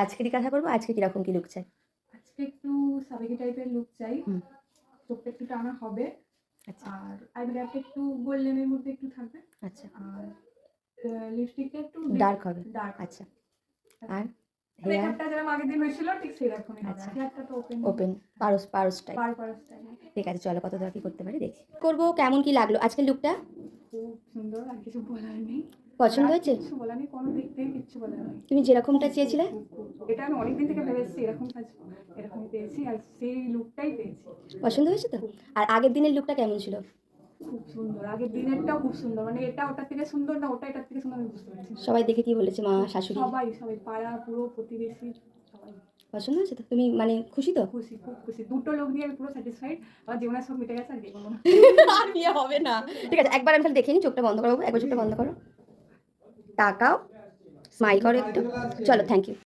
আজকে জিজ্ঞাসা করবো আজকে কিরকম কি লুক চাই। আজকে একটু সাবেকি টাইপের লুক চাই। চোখটা একটু টানা হবে। আচ্ছা আর আইব্রোটা একটু গোল্ডেনের মধ্যে একটু থাকবে। আচ্ছা আর লিপস্টিকটা একটু ডার্ক হবে। ডার্ক। আচ্ছা আর মেকআপটা যেরকম আগের দিন হয়েছিল ঠিক সেরকমই হবে। আচ্ছা হেয়ারটা তো ওপেন পারস পারস টাইপ। পারস স্টাইল। ঠিক আছে চলো কত টাকা কি করতে পারি দেখি। করবো কেমন কি লাগলো আজকের লুকটা? খুব সুন্দর, আর কিছু বলার নেই। পছন্দ হয়েছে? কিছু বলার নেই, কোনো দিক থেকে কিচ্ছু বলার নেই। তুমি যেরকমটা চেয়েছিলে এটা আমি অনেকদিন থেকে ভেবেছি এরকম কাজ, এরকমই পেয়েছি আর সেই লুকটাই পেয়েছি। পছন্দ হয়েছে তো? আর আগের দিনের লুকটা কেমন ছিল? খুব সুন্দর, আগের দিনেরটাও খুব সুন্দর, মানে এটা ওটার থেকে সুন্দর না ওটা এটার থেকে সুন্দর, আমি বুঝতে পারছি। সবাই দেখে কি বলেছে, মা শাশুড়ি? সবাই সবাই পাড়া পুরো প্রতিবেশী সবাই। পছন্দ হয়েছে তো? তুমি মানে খুশি তো? খুশি, খুব খুশি। দুটো লোক নিয়ে আমি পুরো স্যাটিসফাইড। আমার জীবনের সব মিটে গেছে, আর বিয়ে করবো না। আর বিয়ে হবে না। ঠিক আছে একবার আমি তাহলে দেখে নিই, চোখটা বন্ধ করো, একবার চোখটা বন্ধ করো, তাকাও, স্মাইল করো একটু। চলো থ্যাংক ইউ।